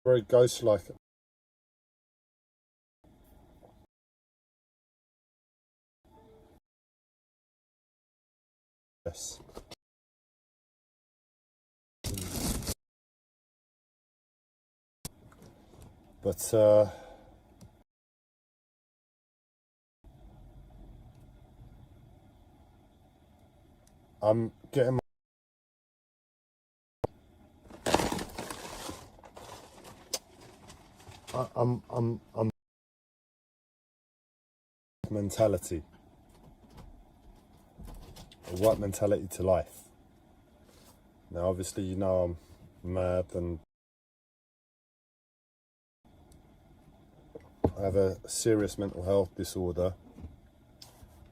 very ghost-like. Yes. But I'm getting I'm mentality, a right mentality to life. Now, obviously, you know I'm mad and I have a serious mental health disorder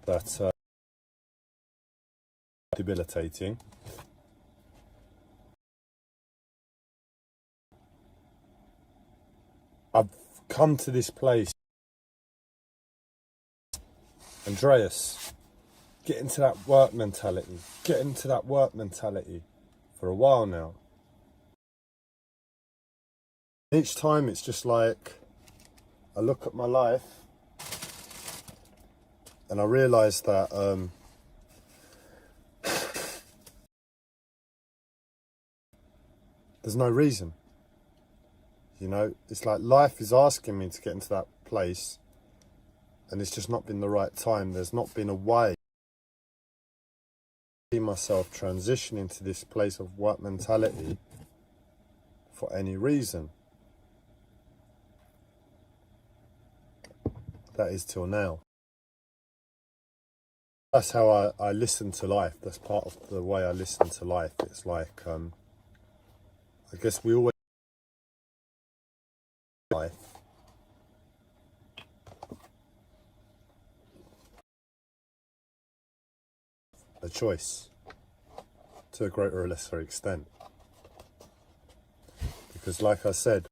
that debilitating. I've come to this place, Andreas. Get into that work mentality. Get into that work mentality for a while now. Each time it's just like I look at my life and I realise that there's no reason. You know, it's like life is asking me to get into that place and it's just not been the right time. There's not been a way. I see myself transitioning to this place of work mentality for any reason. That is till now. That's how I listen to life. That's part of the way I listen to life. It's like, I guess we always life. A choice to a greater or lesser extent. Because like I said,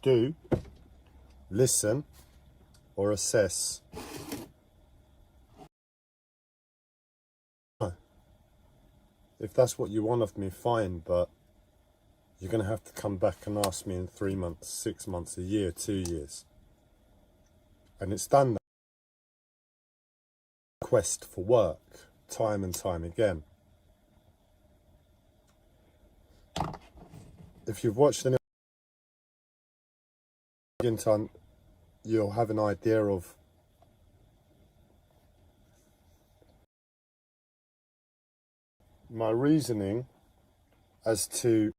do, listen or assess. If that's what you want of me, fine, but you're going to have to come back and ask me in 3 months, 6 months, a year, 2 years. And it's done that quest for work time and time again. If you've watched any, you'll have an idea of my reasoning as to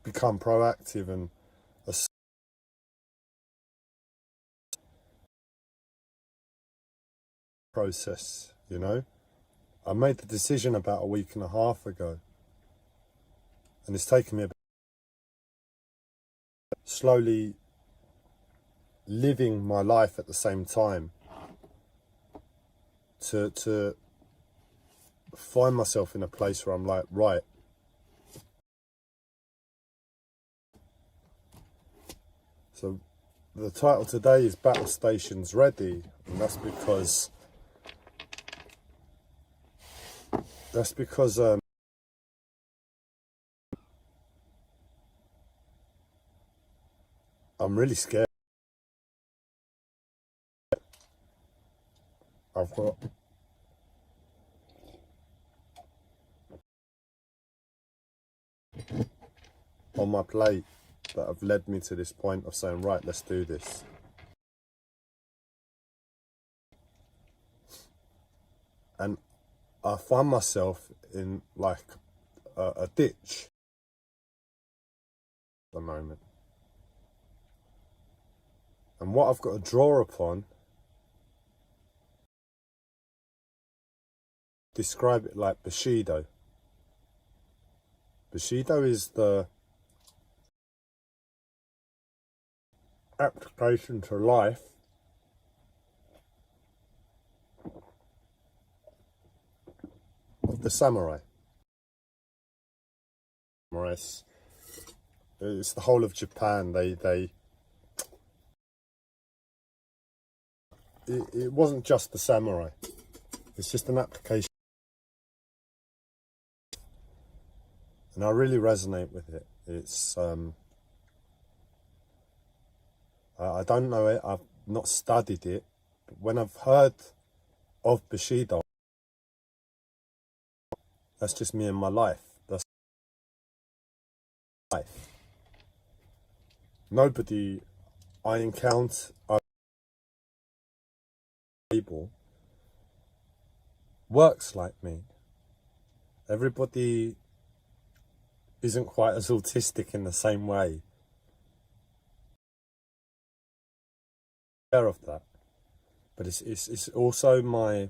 become proactive and a process, you know. I made the decision about a week and a half ago and it's taken me slowly living my life at the same time to find myself in a place where I'm like, right, so the title today is Battle Stations Ready, and that's because I'm really scared. I've got on my plate that have led me to this point of saying, right, let's do this. And I find myself in like a ditch at the moment. And what I've got to draw upon, describe it like Bushido. Bushido is the application to life of the samurai. Samurais, it's the whole of Japan. It wasn't just the samurai. It's just an application. and I really resonate with it. It's I don't know it, I've not studied it, but when I've heard of Bushido, that's just me and my life. That's life. Nobody I encounter able works like me. Everybody isn't quite as autistic in the same way. Aware of that, but it's also my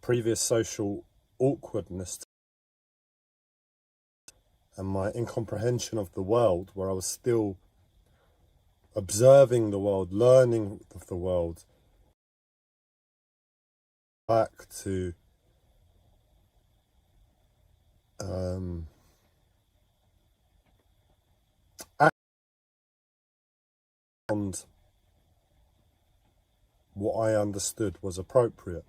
previous social awkwardness and my incomprehension of the world, where I was still observing the world, learning of the world, back to and what I understood was appropriate.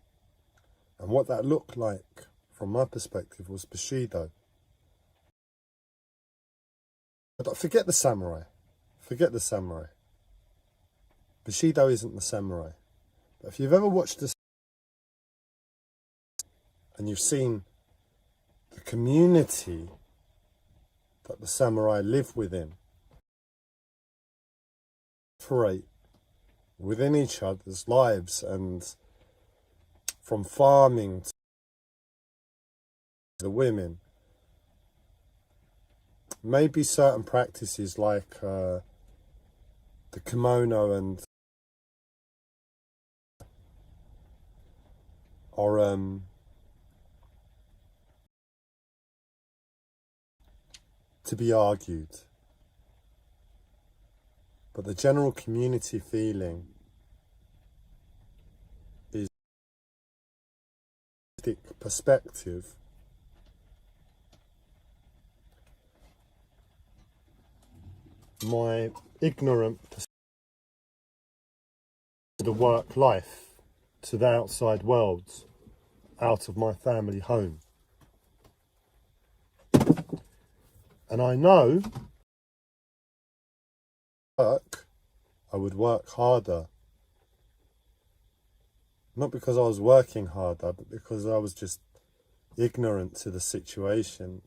And what that looked like, from my perspective, was Bushido. But forget the samurai. Forget the samurai. Bushido isn't the samurai. But if you've ever watched this and you've seen the community that the samurai live within, operate within each other's lives, and from farming to the women, maybe certain practices like the kimono and are to be argued, but the general community feeling is perspective my ignorant perspective to the work life, to the outside worlds, out of my family home. And I know I would work harder. Not because I was working harder, but because I was just ignorant to the situation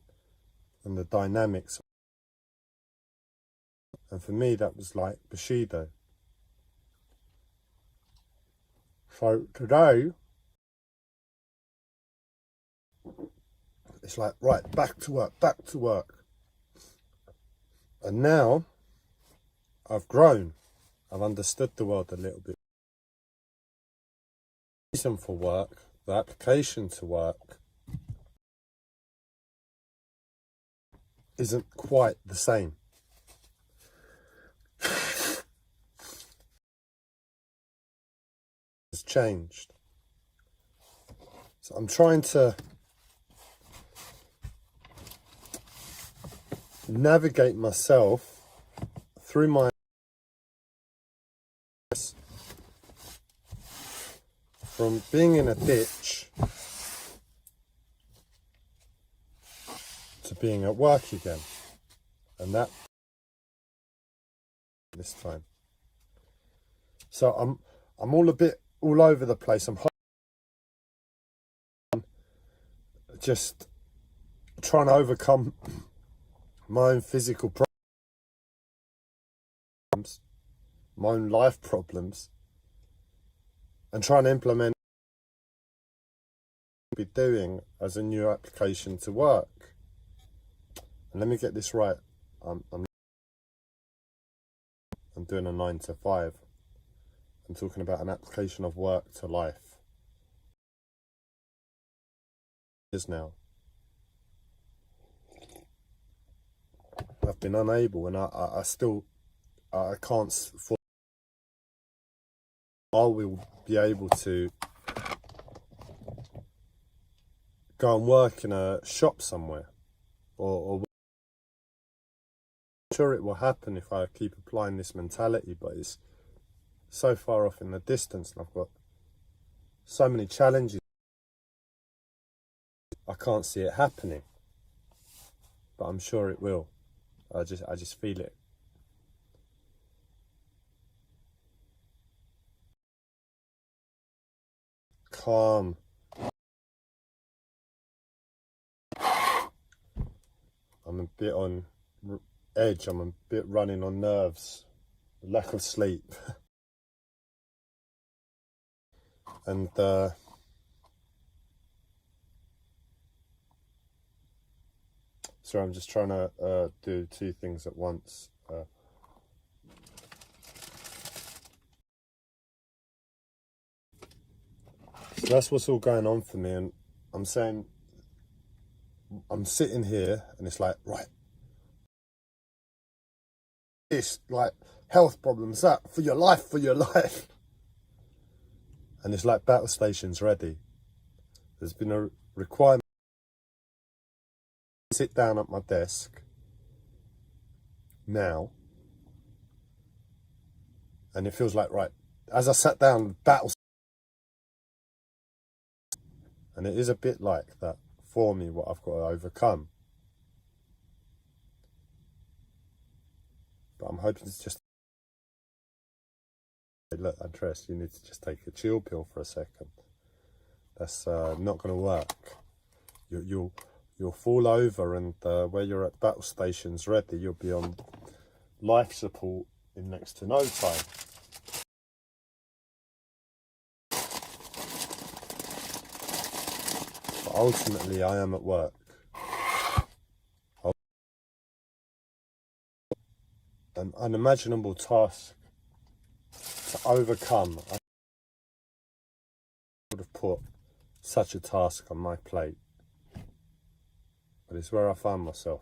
and the dynamics. And for me, that was like Bushido. So today, it's like, right, back to work, back to work. And now, I've grown. I've understood the world a little bit. The reason for work, the application to work, isn't quite the same. It's changed. So I'm trying to navigate myself through my from being in a ditch to being at work again, and that this time. So I'm all a bit all over the place. I'm just trying to overcome my own physical problems, my own life problems, and trying to implement what I'm doing as a new application to work. And let me get this right. I'm doing a 9 to 5. I'm talking about an application of work to life. Is now. I've been unable, and I still can't. I will be able to go and work in a shop somewhere, or I'm sure it will happen if I keep applying this mentality, but it's so far off in the distance, and I've got so many challenges. I can't see it happening, but I'm sure it will. I just feel it. Calm. I'm a bit on edge. I'm a bit running on nerves. Lack of sleep. And sorry, I'm just trying to do two things at once. So that's what's all going on for me, and I'm saying, I'm sitting here and it's like, right, this, like, health problems, that, for your life. And it's like battle stations ready. There's been a requirement to sit down at my desk now, and it feels like, right, as I sat down, battle. And it is a bit like that for me, what I've got to overcome. But I'm hoping it's just, look, Andreas, you need to just take a chill pill for a second. That's not going to work. You'll fall over, and where you're at battle stations ready, you'll be on life support in next to no time. But ultimately, I am at work. An unimaginable task to overcome. I would have put such a task on my plate, but it's where I find myself.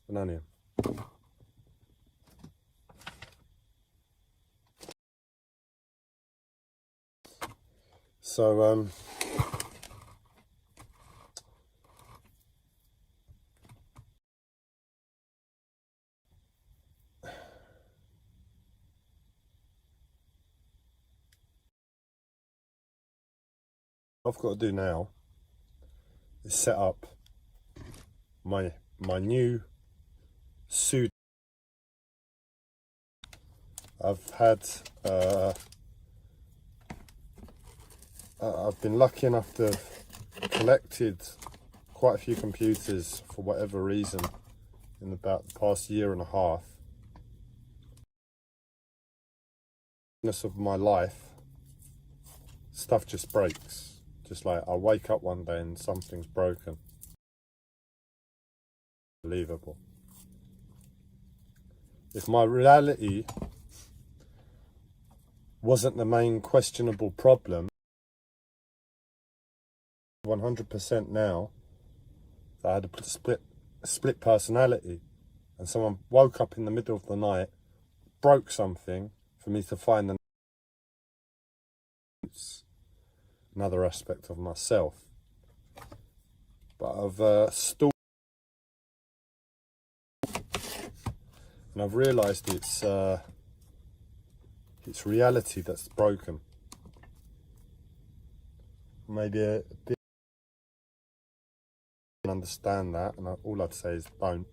Banana. So what I've got to do now is set up my new suit. I've been lucky enough to have collected quite a few computers for whatever reason in about the past year and a half. Of my life, stuff just breaks. Just like I wake up one day and something's broken. Unbelievable. If my reality wasn't the main questionable problem, 100% now, that I had a split personality, and someone woke up in the middle of the night, broke something for me to find another aspect of myself. But I've stalled, and I've realised it's reality that's broken. Maybe a bit understand that, and all I'd say is don't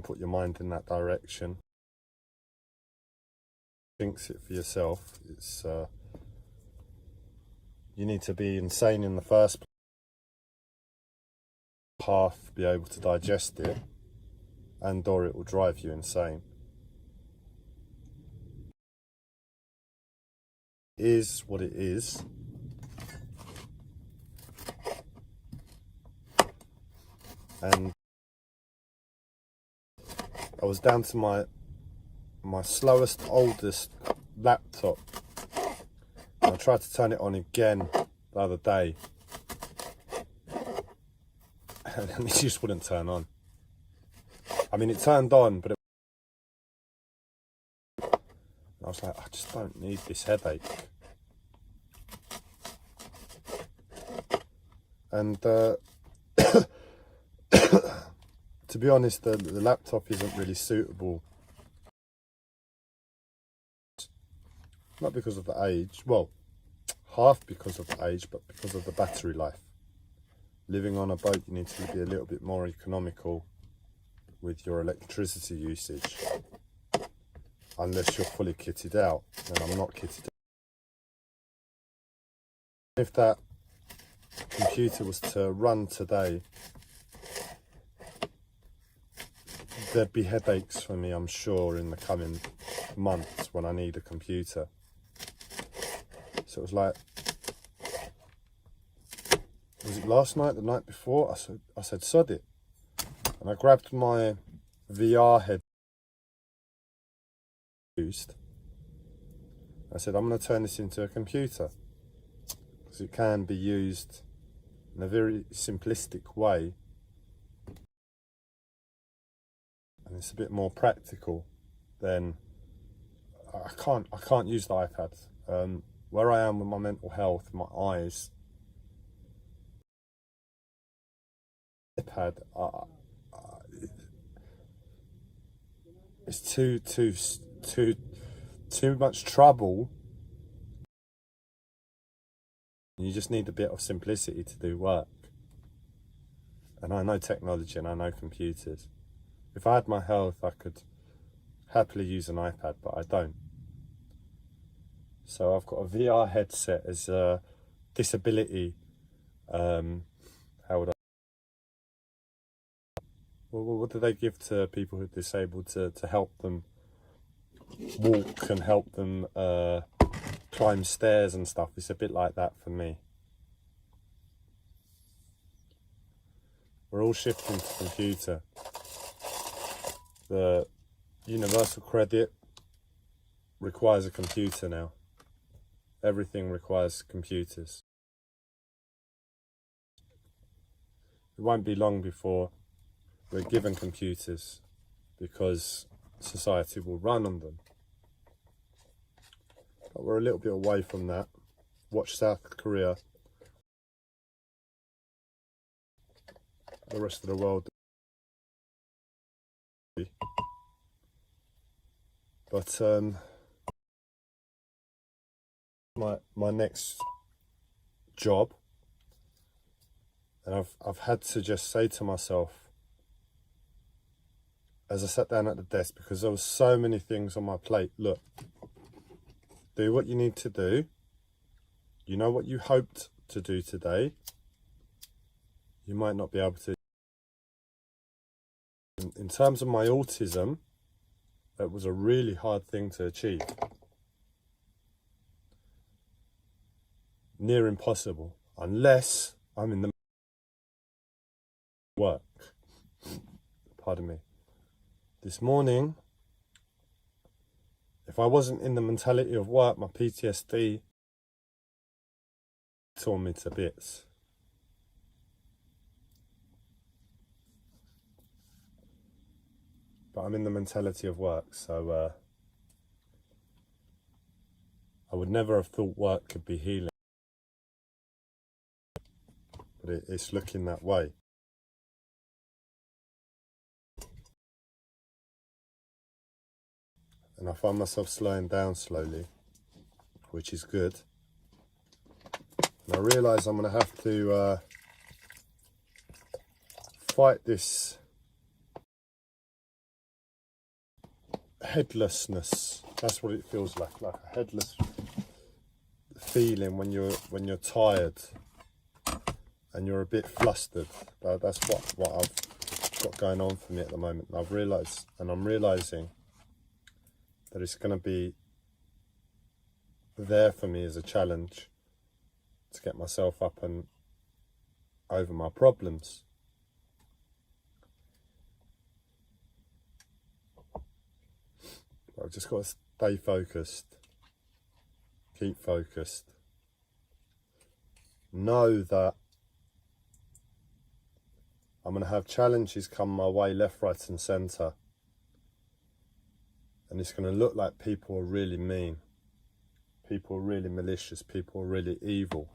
put your mind in that direction. Thinks it for yourself. It's you need to be insane in the first place, half be able to digest it, and or it will drive you insane. It is what it is. And I was down to my slowest, oldest laptop. I tried to turn it on again the other day, and it just wouldn't turn on. I mean, it turned on, but I was like, I just don't need this headache. And to be honest, the laptop isn't really suitable. Not because of the age, well, half because of the age, but because of the battery life. Living on a boat, you need to be a little bit more economical with your electricity usage. Unless you're fully kitted out, and I'm not kitted out. If that computer was to run today, there'd be headaches for me, I'm sure, in the coming months when I need a computer. So it was like, was it last night, the night before? I said, sod it. And I grabbed my VR head used. I said, I'm going to turn this into a computer, because it can be used in a very simplistic way, and it's a bit more practical than I can't use the iPad. Where I am with my mental health, my eyes, iPad, it's too much trouble. You just need a bit of simplicity to do work. And I know technology and I know computers. If I had my health, I could happily use an iPad, but I don't. So I've got a VR headset as a disability. How would I? Well, what do they give to people who are disabled to help them walk and help them climb stairs and stuff? It's a bit like that for me. We're all shifting to computer. The universal credit requires a computer now. Everything requires computers. It won't be long before we're given computers, because society will run on them. But we're a little bit away from that. Watch South Korea. The rest of the world. But my next job, and I've had to just say to myself, as I sat down at the desk, because there was so many things on my plate, look, do what you need to do. You know what you hoped to do today. You might not be able to. In terms of my autism, that was a really hard thing to achieve. Near impossible, unless I'm in the work. Pardon me. This morning, if I wasn't in the mentality of work, my PTSD tore me to bits. But I'm in the mentality of work, so I would never have thought work could be healing. But it's looking that way. And I find myself slowing down slowly, which is good. And I realise I'm going to have to fight this headlessness. That's what it feels like a headless feeling when you're tired and you're a bit flustered. That's what I've got going on for me at the moment. And I'm realising that it's going to be there for me as a challenge to get myself up and over my problems. But I've just got to stay focused, keep focused, know that I'm going to have challenges come my way left, right and centre. And it's going to look like people are really mean. People are really malicious. People are really evil.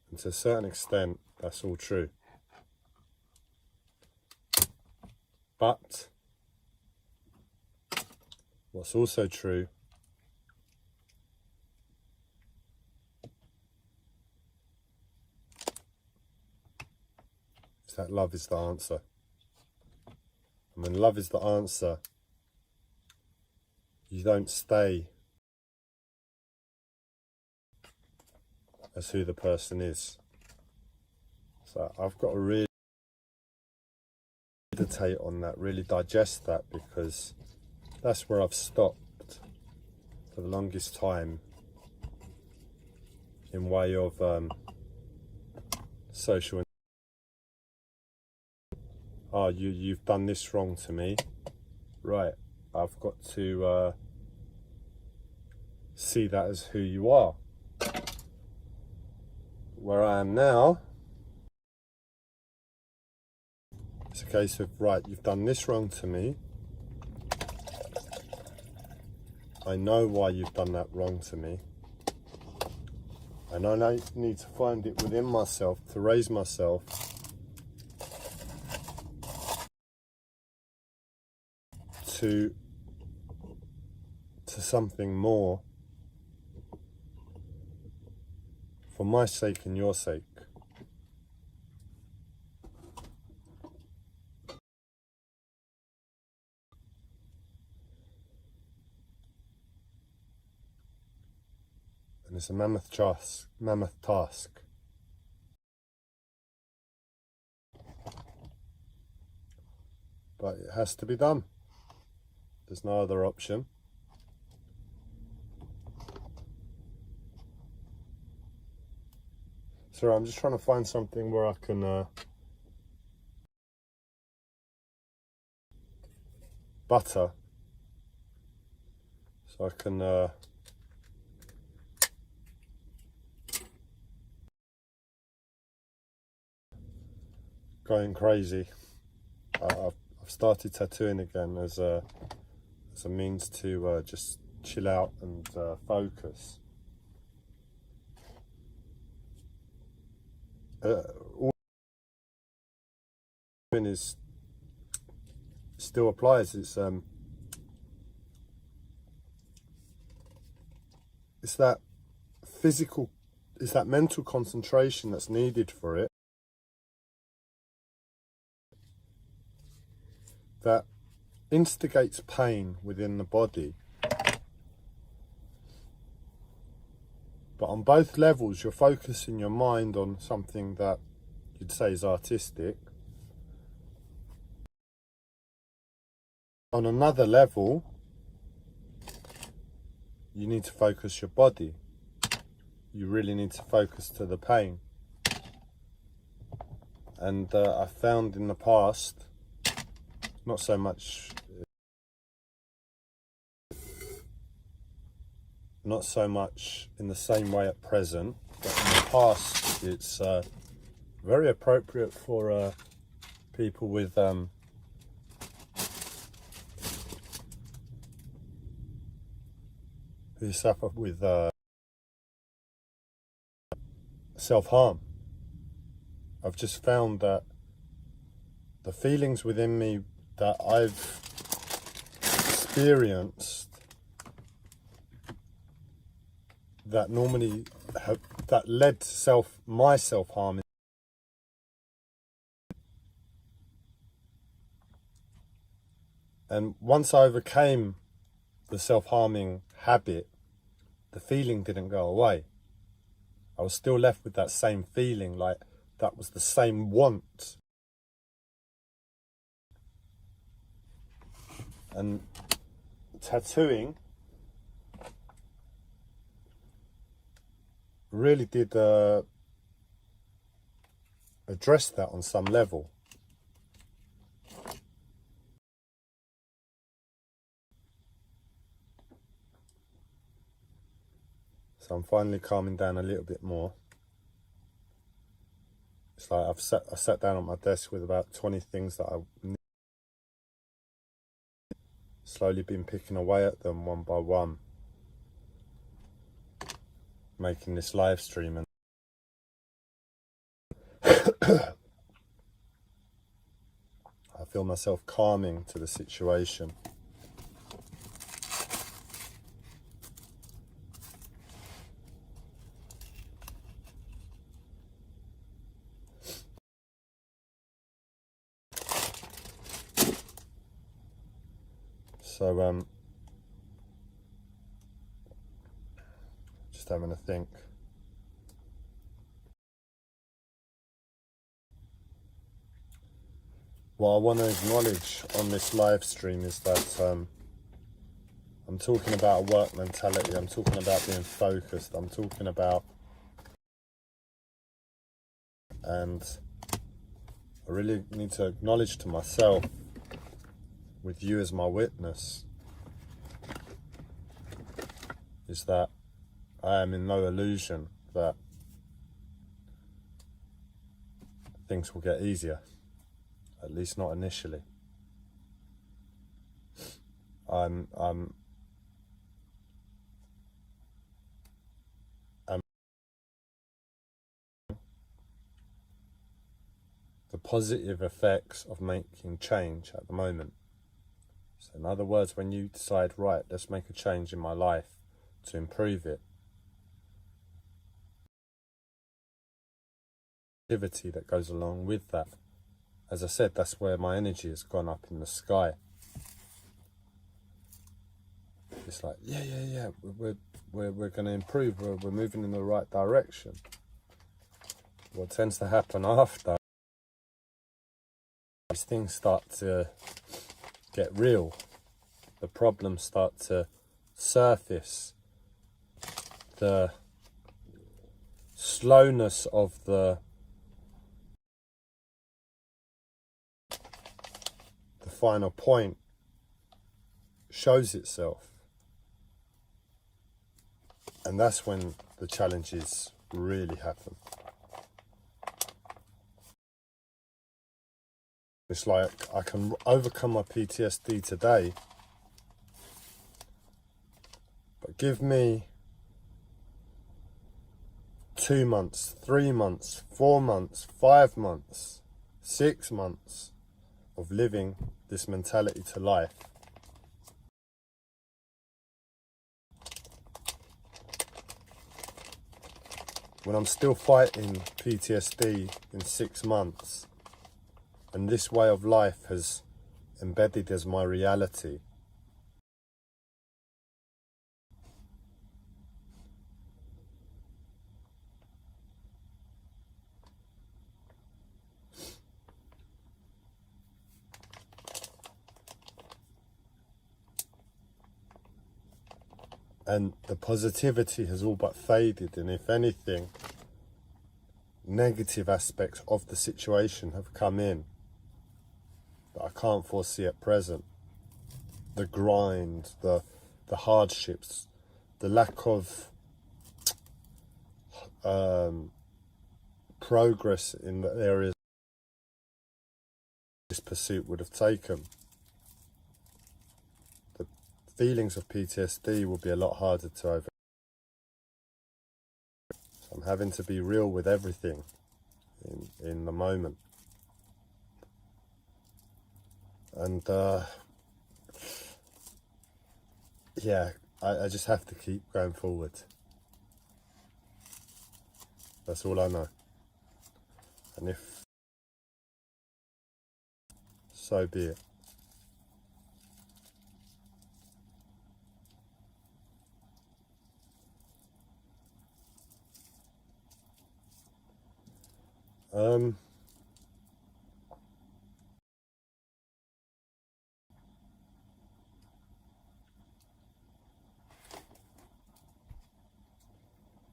And to a certain extent, that's all true. But What's also true is that love is the answer. And when love is the answer, you don't stay as who the person is. So I've got to really meditate on that, really digest that, because that's where I've stopped for the longest time in way of social. Oh, you've done this wrong to me. Right, I've got to see that as who you are. Where I am now, it's a case of, right, you've done this wrong to me. I know why you've done that wrong to me. And I need to find it within myself to raise myself to something more for my sake and your sake. And it's a mammoth task. But it has to be done. There's no other option. So I'm just trying to find something where I can butter, so I can going crazy. I've started tattooing again as a means to just chill out and focus. All is still applies. It's that physical, it's that mental concentration that's needed for it, that instigates pain within the body. But on both levels, you're focusing your mind on something that you'd say is artistic. On another level, you need to focus your body. You really need to focus to the pain. And I found in the past, not so much in the same way at present, but in the past it's very appropriate for people with who suffer with self-harm. I've just found that the feelings within me that I've experienced that normally that led to my self-harm, and once I overcame the self-harming habit, the feeling didn't go away. I was still left with that same feeling, like that was the same want. And tattooing really did address that on some level. So I'm finally calming down a little bit more. It's like I sat down at my desk with about 20 things that I slowly been picking away at them one by one, making this live stream, and I feel myself calming to the situation. So just having a think. What I want to acknowledge on this live stream is that I'm talking about a work mentality, I'm talking about being focused, I'm talking about, and I really need to acknowledge to myself, with you as my witness, is that I am in no illusion that things will get easier, at least not initially. The positive effects of making change at the moment. So in other words, when you decide, right, let's make a change in my life to improve it, activity that goes along with that. As I said, that's where my energy has gone up in the sky. It's like, yeah, we're going to improve, we're moving in the right direction. What tends to happen after, these things start to get real, the problems start to surface, the slowness of the final point shows itself, and that's when the challenges really happen. It's like I can overcome my PTSD today, but give me 2 months, 3 months, 4 months, 5 months, 6 months of living this mentality to life. When I'm still fighting PTSD in 6 months, and this way of life has embedded as my reality, and the positivity has all but faded, and if anything, negative aspects of the situation have come in that I can't foresee at present. The grind, the hardships, the lack of progress in the areas this pursuit would have taken. The feelings of PTSD will be a lot harder to overcome. So I'm having to be real with everything in the moment. And yeah, I just have to keep going forward. That's all I know. And if so be it.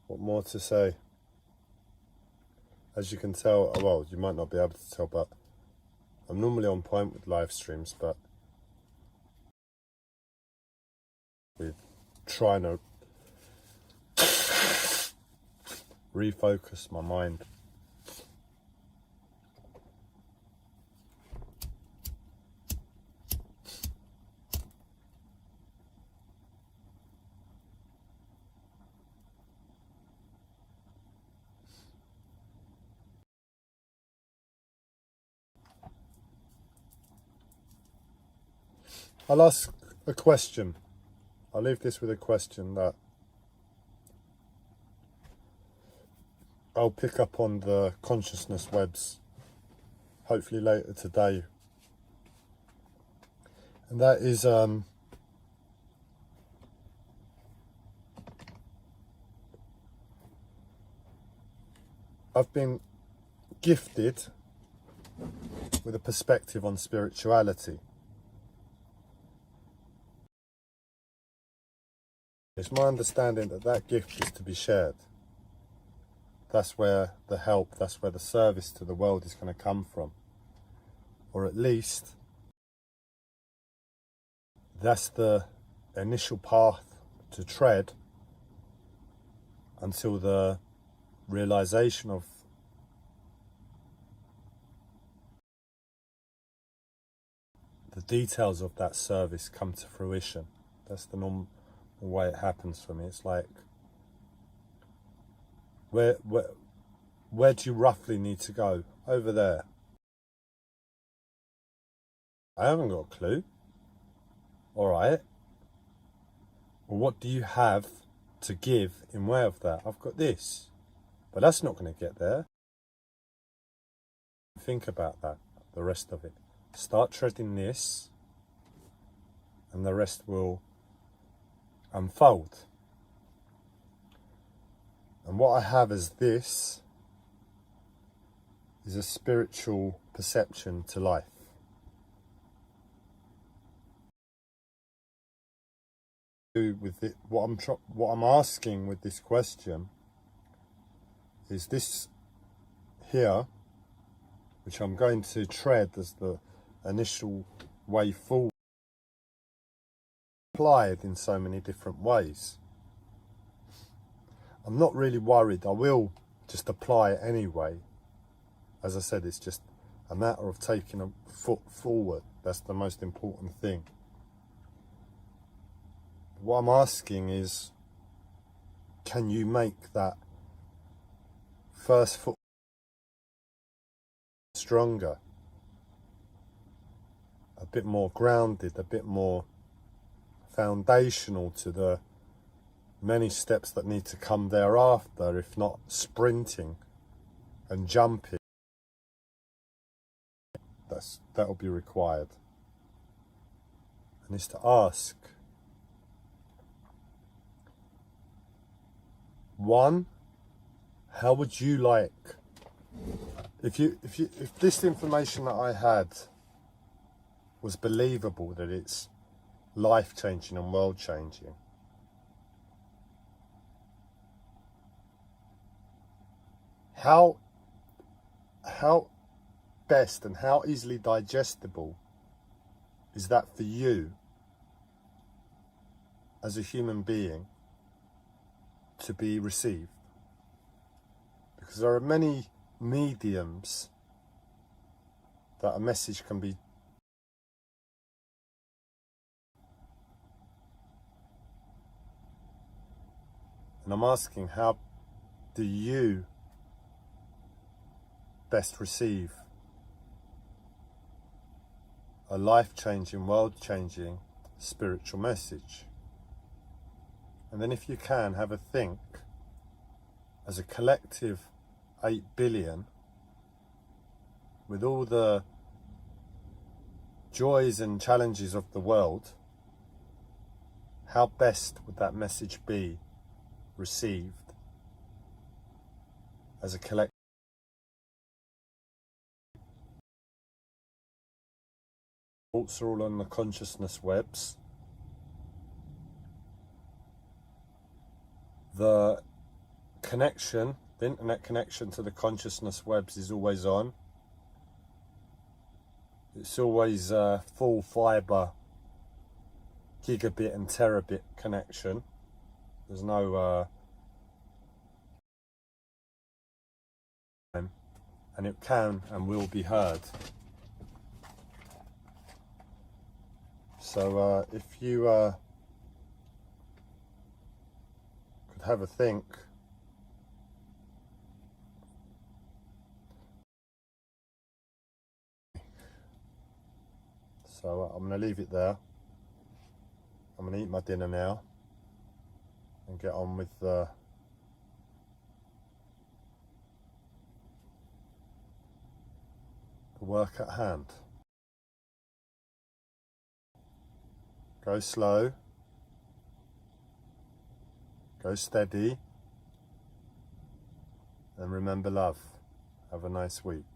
What more to say? As you can tell, well, you might not be able to tell, but I'm normally on point with live streams, but with trying to refocus my mind. I'll ask a question. I'll leave this with a question that I'll pick up on the consciousness webs, hopefully later today. And that is, I've been gifted with a perspective on spirituality. It's my understanding that that gift is to be shared. That's where the help, that's where the service to the world is going to come from. Or at least, that's the initial path to tread until the realization of the details of that service come to fruition. That's the normal way it happens for me. It's like, where do you roughly need to go? Over there. I haven't got a clue. All right. Well, what do you have to give in way of that? I've got this, but that's not going to get there. Think about that, the rest of it. Start treading this, and the rest will unfold. And what I have as this is a spiritual perception to life. With it, what I'm asking with this question is this here, which I'm going to tread as the initial way forward, applied in so many different ways. I'm not really worried. I will just apply it anyway. As I said, it's just a matter of taking a foot forward. That's the most important thing. What I'm asking is, can you make that first foot stronger, a bit more grounded, a bit more foundational to the many steps that need to come thereafter, if not sprinting and jumping? That'll be required. And it's to ask, one, how would you like, if this information that I had was believable, that it's life-changing and world-changing, how best and how easily digestible is that for you as a human being to be received? Because there are many mediums that a message can be and I'm asking, how do you best receive a life-changing, world-changing spiritual message? And then if you can, have a think, as a collective 8 billion, with all the joys and challenges of the world, how best would that message be received as a collective? Thoughts are all on the consciousness webs. The connection, the internet connection to the consciousness webs is always on. It's always full fibre, gigabit and terabit connection. There's no and it can and will be heard. So if you could have a think, so I'm going to leave it there. I'm going to eat my dinner now and get on with the work at hand. Go slow, go steady, and remember love. Have a nice week.